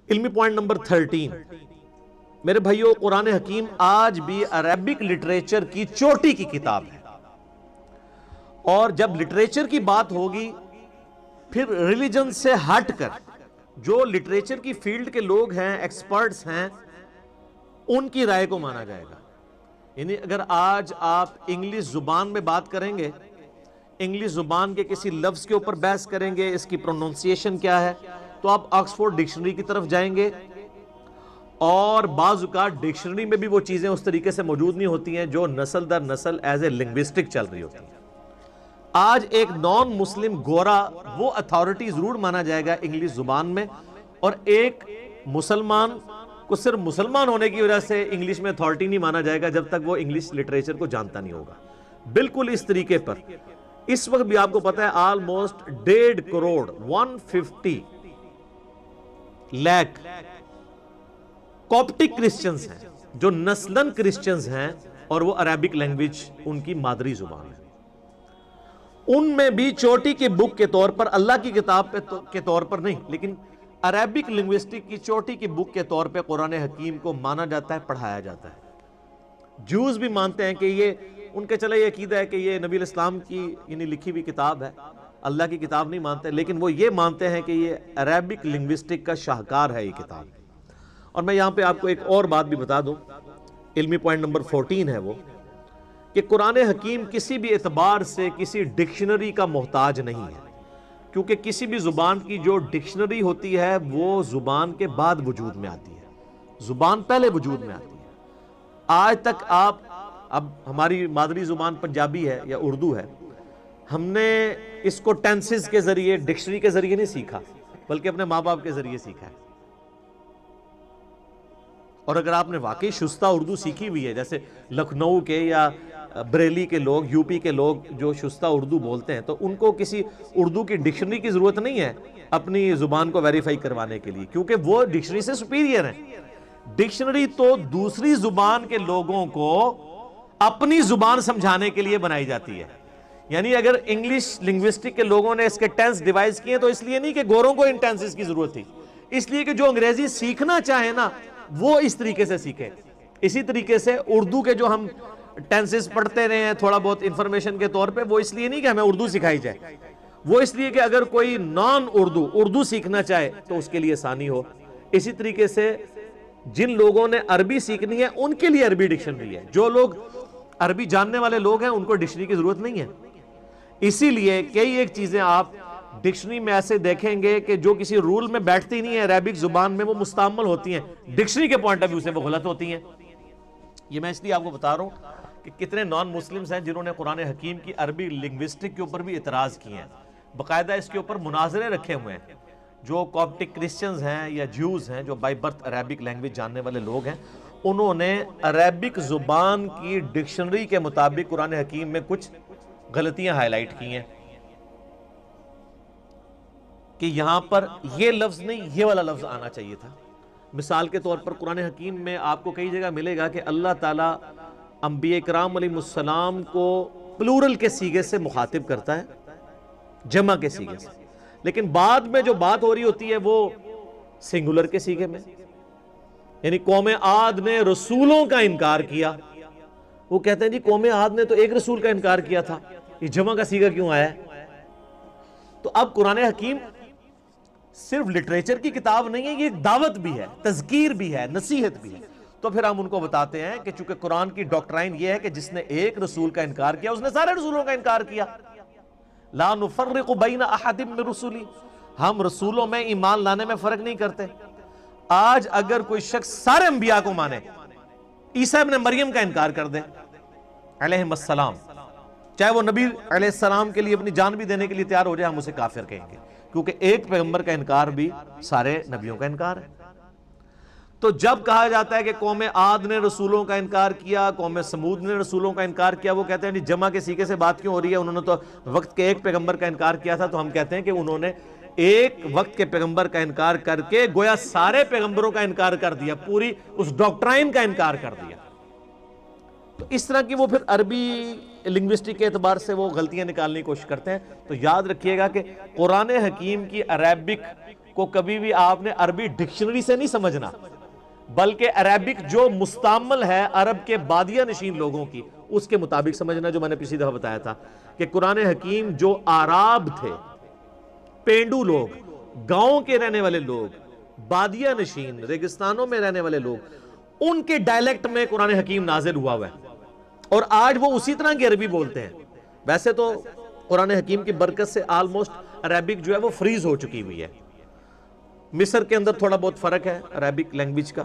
علمی point number 13، میرے بھائیو، قرآن حکیم آج بھی عربک لٹریچر کی چوٹی کی کتاب ہے، اور جب لٹریچر کی بات ہوگی پھر ریلیجن سے ہٹ کر جو لٹریچر کی فیلڈ کے لوگ ہیں، ایکسپرٹس ہیں، ان کی رائے کو مانا جائے گا۔ یعنی اگر آج آپ انگلش زبان میں بات کریں گے، انگلش زبان کے کسی لفظ کے اوپر بحث کریں گے، اس کی پروننسیشن کیا ہے، تو آپ آکسفورڈ ڈکشنری کی طرف جائیں گے، اور بعض اوقات ڈکشنری میں بھی وہ چیزیں اس طریقے سے موجود نہیں ہوتی ہیں جو نسل در نسل ایز اے لنگوسٹک چل رہی ہوتی ہیں۔ آج ایک نان مسلم گورا وہ اتھارٹی ضرور مانا جائے گا انگلش زبان میں، اور ایک مسلمان کو صرف مسلمان ہونے کی وجہ سے انگلش میں اتھارٹی نہیں مانا جائے گا جب تک وہ انگلش لٹریچر کو جانتا نہیں ہوگا۔ بالکل اس طریقے پر اس وقت بھی آپ کو پتا ہے آلموسٹ 1.5 کروڑ 150 لاکھ کوپٹک کرسچنز ہیں جو نسلن کرسچنز ہیں، اور وہ عربک لینگویج ان کی مادری زبان ہے۔ ان میں بھی چوٹی کی بک کے طور پر، اللہ کی کتاب کے طور پر نہیں، لیکن عربک لنگوسٹک کی چوٹی کی بک کے طور پہ قرآن حکیم کو مانا جاتا ہے، پڑھایا جاتا ہے۔ جوز بھی مانتے ہیں کہ یہ ان کے چلے یہ عقیدہ ہے کہ یہ نبی علیہ السلام کی یعنی لکھی ہوئی کتاب ہے، اللہ کی کتاب نہیں مانتے، لیکن وہ یہ مانتے ہیں کہ یہ عربک لنگوسٹک کا شاہکار ہے یہ کتاب۔ اور میں یہاں پہ آپ کو ایک اور بات بھی بتا دوں، علمی پوائنٹ نمبر 14 ہے وہ، کہ قرآن حکیم کسی بھی اعتبار سے کسی ڈکشنری کا محتاج نہیں ہے، کیونکہ کسی بھی زبان کی جو ڈکشنری ہوتی ہے وہ زبان کے بعد وجود میں آتی ہے، زبان پہلے وجود میں آتی ہے۔ آج تک آپ، اب ہماری مادری زبان پنجابی ہے یا اردو ہے، ہم نے اس کو ٹینسز کے ذریعے، ڈکشنری کے ذریعے نہیں سیکھا، بلکہ اپنے ماں باپ کے ذریعے سیکھا ہے۔ اور اگر آپ نے واقعی شستہ اردو سیکھی ہوئی ہے، جیسے لکھنؤ کے یا بریلی کے لوگ، یو پی کے لوگ جو شستہ اردو بولتے ہیں، تو ان کو کسی اردو کی ڈکشنری کی ضرورت نہیں ہے اپنی زبان کو ویریفائی کروانے کے لیے، کیونکہ وہ ڈکشنری سے سپیریئر ہیں۔ ڈکشنری تو دوسری زبان کے لوگوں کو اپنی زبان سمجھانے کے لیے بنائی جاتی ہے۔ یعنی اگر انگلش لنگوسٹک کے لوگوں نے اس کے ٹینس ڈیوائز کیے تو اس لیے نہیں کہ گوروں کو ان ٹینسز کی ضرورت تھی، اس لیے کہ جو انگریزی سیکھنا چاہیں نا وہ اس طریقے سے سیکھیں۔ اسی طریقے سے اردو کے جو ہم ٹینسز پڑھتے رہے ہیں تھوڑا بہت انفارمیشن کے طور پہ، وہ اس لیے نہیں کہ ہمیں اردو سکھائی جائے، وہ اس لیے کہ اگر کوئی نان اردو سیکھنا چاہے تو اس کے لیے آسانی ہو۔ اسی طریقے سے جن لوگوں نے عربی سیکھنی ہے ان کے لیے عربی ڈکشنری ہے، جو لوگ عربی جاننے والے لوگ ہیں ان کو ڈکشنری کی ضرورت نہیں ہے۔ اسی لیے کئی ایک چیزیں آپ ڈکشنری میں ایسے دیکھیں گے کہ جو کسی رول میں بیٹھتی نہیں ہیں عربک زبان میں، وہ مستعمل ہوتی ہیں، ڈکشنری کے پوائنٹ آف ویو سے وہ غلط ہوتی ہیں۔ یہ میں اس لیے آپ کو بتا رہا ہوں کہ کتنے نان مسلمز ہیں جنہوں نے قرآن حکیم کی عربی لنگوسٹک کے اوپر بھی اعتراض کیے ہیں، باقاعدہ اس کے اوپر مناظرے رکھے ہوئے ہیں۔ جو کوپٹک کرسچنز ہیں یا جیوز ہیں جو بائی برتھ عربک لینگویج جاننے والے لوگ ہیں، انہوں نے عربک زبان کی ڈکشنری کے مطابق قرآن حکیم میں کچھ غلطیاں ہائی لائٹ کی ہیں کہ یہاں پر یہ لفظ نہیں یہ والا لفظ آنا چاہیے تھا۔ مثال کے طور پر قرآن حکیم میں آپ کو کئی جگہ ملے گا کہ اللہ تعالیٰ انبیاء کرام علیہ السلام کو پلورل کے سیغے سے مخاطب کرتا ہے، جمع کے سیغے سے، لیکن بعد میں جو بات ہو رہی ہوتی ہے وہ سنگولر کے سیغے میں۔ یعنی قوم عاد نے رسولوں کا انکار کیا، وہ کہتے ہیں جی قوم عاد نے تو ایک رسول کا انکار کیا تھا، یہ جمع کا سیغہ کیوں آیا ہے؟ تو اب قرآن حکیم صرف لٹریچر کی کتاب نہیں ہے، یہ ایک دعوت بھی ہے، تذکیر بھی ہے، نصیحت بھی ہے۔ تو پھر ہم ان کو بتاتے ہیں کہ چونکہ قرآن کی ڈاکٹرائن یہ ہے کہ جس نے ایک رسول کا انکار کیا اس نے سارے رسولوں کا انکار کیا۔ لا نفرق بین احد من رسولی، ہم رسولوں میں ایمان لانے میں فرق نہیں کرتے۔ آج اگر کوئی شخص سارے انبیاء کو مانے، عیسیٰ ابن مریم کا انکار کر دے علیہم السلام، چاہے وہ نبی علیہ السلام کے لیے اپنی جان بھی دینے کے لیے تیار ہو جائے، ہم اسے کافر کہیں گے، کیونکہ ایک پیغمبر کا انکار بھی سارے نبیوں کا انکار ہے۔ تو جب کہا جاتا ہے کہ قوم عاد نے رسولوں کا انکار کیا، قوم سمود نے رسولوں کا انکار کیا، وہ کہتے ہیں جمع کے سیغے سے بات کیوں ہو رہی ہے، انہوں نے تو وقت کے ایک پیغمبر کا انکار کیا تھا۔ تو ہم کہتے ہیں کہ انہوں نے ایک وقت کے پیغمبر کا انکار کر کے گویا سارے پیغمبروں کا انکار کر دیا، پوری اس ڈاکٹرائن کا انکار کر دیا۔ تو اس طرح کی وہ پھر عربی لنگوسٹک کے اعتبار سے وہ غلطیاں نکالنے کی کوشش کرتے ہیں۔ تو یاد رکھیے گا کہ قرآن حکیم کی عربک کو کبھی بھی آپ نے عربی ڈکشنری سے نہیں سمجھنا، بلکہ عربک جو مستعمل ہے عرب کے بادیہ نشین لوگوں کی، اس کے مطابق سمجھنا، جو میں نے پچھلی دفعہ بتایا تھا کہ قرآن حکیم جو آراب تھے، پینڈو لوگ، گاؤں کے رہنے والے لوگ، بادیہ نشین، ریگستانوں میں رہنے والے لوگ، ان کے ڈائلیکٹ میں قرآن حکیم نازل ہوا ہے، اور آج وہ اسی طرح کی عربی بولتے ہیں۔ ویسے تو قرآن حکیم کی برکت سے آلموسٹ عربک جو ہے وہ فریز ہو چکی ہوئی ہے۔ مصر کے اندر تھوڑا بہت فرق ہے عربک لینگویج کا،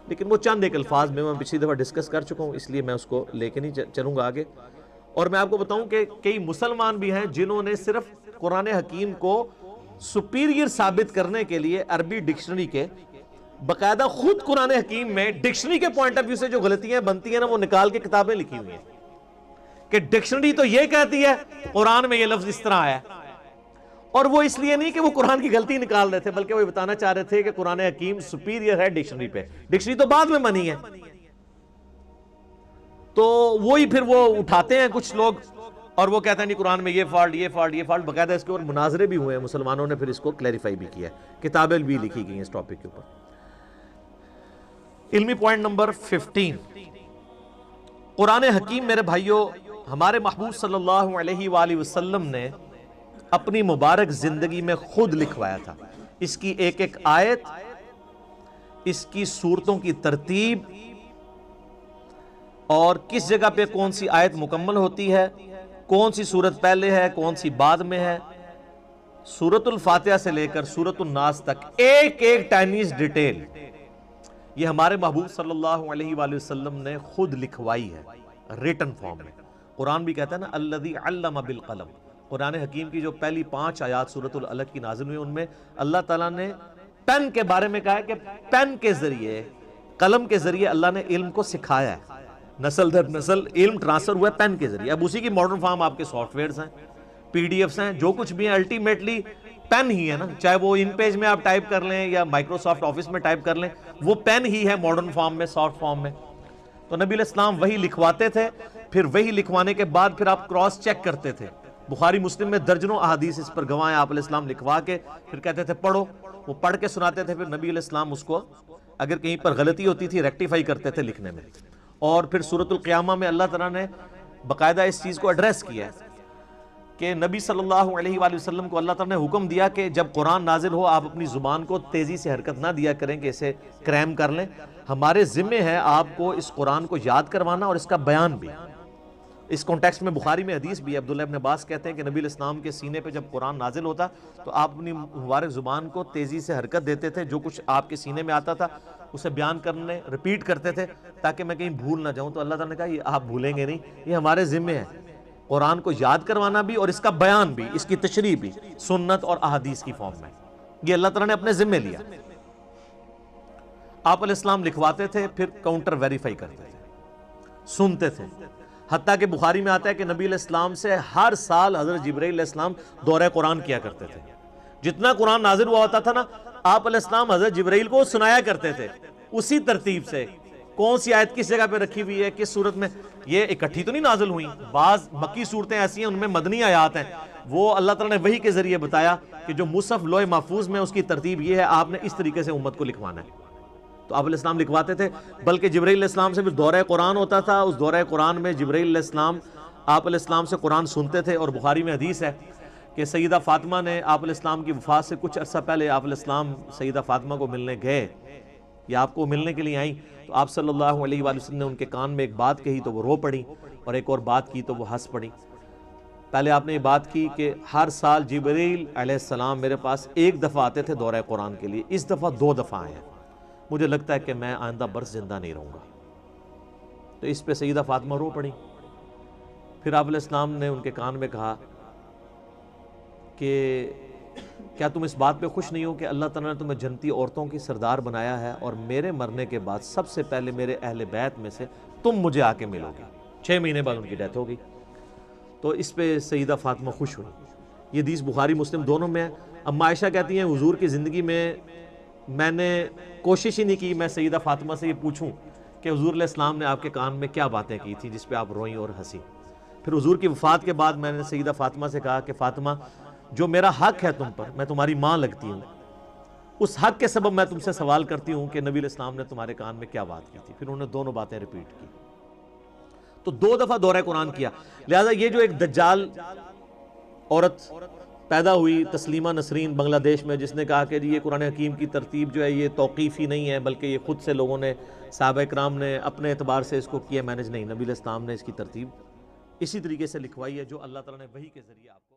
لیکن وہ چند ایک الفاظ میں پچھلی دفعہ ڈسکس کر چکا ہوں، اس لیے میں اس کو لے کے نہیں چلوں گا آگے۔ اور میں آپ کو بتاؤں کہ کئی مسلمان بھی ہیں جنہوں نے صرف قرآن حکیم کو سپیریئر ثابت کرنے کے لیے عربی ڈکشنری کے باقاعدہ خود قرآن حکیم میں ڈکشنری کے پوائنٹ آف ویو سے جو غلطیاں بنتی ہیں نا، وہ نکال کے کتابیں لکھی ہوئی ہیں کہ ڈکشنری تو یہ کہتی ہے قرآن میں یہ لفظ اس طرح آیا، اور وہ اس لیے نہیں کہ وہ قرآن کی غلطی نکال رہے تھے، بلکہ وہ بتانا چاہ رہے تھے کہ قرآن حکیم سپیریئر ہے ڈکشنری پہ، ڈکشنری تو بعد میں بنی ہے۔ تو وہی پھر وہ اٹھاتے ہیں کچھ لوگ اور وہ کہتے ہیں نہیں قرآن میں یہ فالٹ، یہ فالٹ، یہ فالٹ، باقاعدہ اس کے اوپر مناظرے بھی ہوئے ہیں، مسلمانوں نے پھر اس کو کلیریفائی بھی کیا ہے، کتابیں بھی لکھی گئی ہیں اس ٹاپک کے اوپر۔ علمی پوائنٹ نمبر 15، قرآن حکیم میرے بھائیوں ہمارے محبوب صلی اللہ علیہ وآلہ وسلم نے اپنی مبارک زندگی میں خود لکھوایا تھا۔ اس کی ایک ایک آیت، اس کی صورتوں کی ترتیب، اور کس جگہ پہ کون سی آیت مکمل ہوتی ہے، کون سی صورت پہلے ہے، کون سی بعد میں ہے، سورۃ الفاتحہ سے لے کر سورۃ الناس تک ایک ایک ٹائنیز ڈیٹیل یہ ہمارے محبوب صلی اللہ علیہ وآلہ وسلم نے خود لکھوائی ہے ریٹن فارم میں۔ قرآن بھی کہتا ہے نا الذی علم بالقلم، قرآن حکیم کی جو پہلی 5 آیات سورۃ العلق کی نازل ہوئی ان میں اللہ تعالیٰ نے پین کے بارے میں کہا ہے کہ پین کے ذریعے، قلم کے ذریعے اللہ نے علم کو سکھایا ہے، نسل در نسل علم ٹرانسفر ہوا ہے پین کے ذریعے۔ اب اسی کی ماڈرن فارم آپ کے سافٹ ویئرز ہیں، پی ڈی ایفز ہیں، جو کچھ بھی ہیں، الٹیمیٹلی پین ہی ہے نا، چاہے وہ ان پیج میں آپ ٹائپ کر لیں یا مائکروسافٹ آفس میں ٹائپ کر لیں، وہ پین ہی ہے ماڈرن فارم میں، سافٹ فارم میں۔ تو نبی علیہ السلام وہی لکھواتے تھے، پھر وہی لکھوانے کے بعد پھر آپ کراس چیک کرتے تھے۔ بخاری مسلم میں درجنوں احادیث اس پر گواہ ہیں، آپ علیہ السلام لکھوا کے پھر کہتے تھے پڑھو، وہ پڑھ کے سناتے تھے، پھر نبی علیہ السلام اس کو اگر کہیں پر غلطی ہوتی تھی ریکٹیفائی کرتے تھے لکھنے میں۔ اور پھر سورۃ القیامہ میں اللہ تعالیٰ نے باقاعدہ اس چیز کو ایڈریس کیا ہے کہ نبی صلی اللہ علیہ وآلہ وسلم کو اللہ تعالیٰ نے حکم دیا کہ جب قرآن نازل ہو آپ اپنی زبان کو تیزی سے حرکت نہ دیا کریں کہ اسے کریم کر لیں، ہمارے ذمہ ہے آپ کو اس قرآن کو یاد کروانا اور اس کا بیان بھی۔ اس کانٹیکسٹ میں بخاری میں حدیث بھی عبداللہ ابن عباس کہتے ہیں کہ نبی علیہ السلام کے سینے پہ جب قرآن نازل ہوتا تو آپ اپنی مبارک زبان کو تیزی سے حرکت دیتے تھے، جو کچھ آپ کے سینے میں آتا تھا اسے بیان کرنے ریپیٹ کرتے تھے تاکہ میں کہیں بھول نہ جاؤں۔ تو اللہ تعالیٰ نے کہا یہ آپ بھولیں گے نہیں، یہ ہمارے ذمہ ہے، قرآن کو یاد کروانا بھی اور اس کا بیان بھی، اس کی تشریح بھی سنت اور احادیث کی فارم میں، یہ اللہ تعالیٰ نے اپنے ذمہ لیا۔ آپ علیہ السلام لکھواتے تھے، پھر کاؤنٹر ویریفائی کرتے تھے، سنتے تھے، حتیٰ کہ بخاری میں آتا ہے کہ نبی علیہ السلام سے ہر سال حضرت جبرائیل علیہ السلام دورہ قرآن کیا کرتے تھے۔ جتنا قرآن نازل ہوا ہوتا تھا نا، آپ علیہ السلام حضرت جبرائیل کو سنایا کرتے تھے اسی ترتیب سے، کون سی آیت کس جگہ پہ رکھی ہوئی ہے، کس صورت میں۔ یہ اکٹھی تو نہیں نازل ہوئی، بعض مکی صورتیں ایسی ہیں ان میں مدنی آیات ہیں، وہ اللہ تعالیٰ نے وحی کے ذریعے بتایا کہ جو مصحف لوح محفوظ میں اس کی ترتیب یہ ہے، آپ نے اس طریقے سے امت کو لکھوانا ہے۔ تو آپ علیہ السلام لکھواتے تھے، بلکہ جبرائیل علیہ السلام سے پھر دورہ قرآن ہوتا تھا، اس دورہ قرآن میں جبرائیل علیہ السلام آپ علیہ السلام سے قرآن سنتے تھے۔ اور بخاری میں حدیث ہے کہ سیدہ فاطمہ نے آپ علیہ السلام کی وفات سے کچھ عرصہ پہلے آپ علیہ السلام سیدہ فاطمہ کو ملنے گئے یا آپ کو ملنے کے لیے آئیں، تو آپ صلی اللہ علیہ وآلہ وسلم نے ان کے کان میں ایک بات کہی تو وہ رو پڑی، اور ایک اور بات کی تو وہ ہنس پڑی۔ پہلے آپ نے یہ بات کی کہ ہر سال جبرائیل علیہ السلام میرے پاس ایک دفعہ آتے تھے دورہ قرآن کے لیے، اس دفعہ 2 دفعہ آئے ہیں، مجھے لگتا ہے کہ میں آئندہ برس زندہ نہیں رہوں گا۔ تو اس پہ سیدہ فاطمہ رو پڑی۔ پھر آپ علیہ السلام نے ان کے کان میں کہا کہ کیا تم اس بات پہ خوش نہیں ہو کہ اللہ تعالیٰ نے تمہیں جنتی عورتوں کی سردار بنایا ہے، اور میرے مرنے کے بعد سب سے پہلے میرے اہل بیت میں سے تم مجھے آ کے ملو گے۔ 6 مہینے بعد ان کی ڈیتھ ہو گئی۔ تو اس پہ سیدہ فاطمہ خوش ہوئی۔ یہ حدیث بخاری مسلم دونوں میں ہے۔ اما عائشہ کہتی ہیں حضور کی زندگی میں نے کوشش ہی نہیں کی میں سیدہ فاطمہ سے یہ پوچھوں کہ حضور علیہ السلام نے آپ کے کان میں کیا باتیں کی تھیں جس پہ آپ روئیں اور ہنسی۔ پھر حضور کی وفات کے بعد میں نے سیدہ فاطمہ سے کہا کہ فاطمہ جو میرا حق ہے تم پر، میں تمہاری ماں لگتی ہوں، اس حق کے سبب میں تم سے سوال کرتی ہوں کہ نبی علیہ السلام نے تمہارے کان میں کیا بات کی تھی. پھر انہوں نے دونوں باتیں ریپیٹ کی. تو 2 دفعہ دورہ قرآن کیا. لہذا یہ جو ایک دجال عورت پیدا ہوئی تسلیمہ نسرین بنگلہ دیش میں، جس نے کہا کہ یہ قرآن حکیم کی ترتیب جو ہے یہ توقیفی نہیں ہے بلکہ یہ خود سے لوگوں نے، صحابہ کرام نے اپنے اعتبار سے اس کو کیا مینج، نہیں، نبی علیہ السلام نے اس کی ترتیب اسی طریقے سے لکھوائی ہے جو اللہ تعالیٰ نے وحی کے ذریعے آپ کو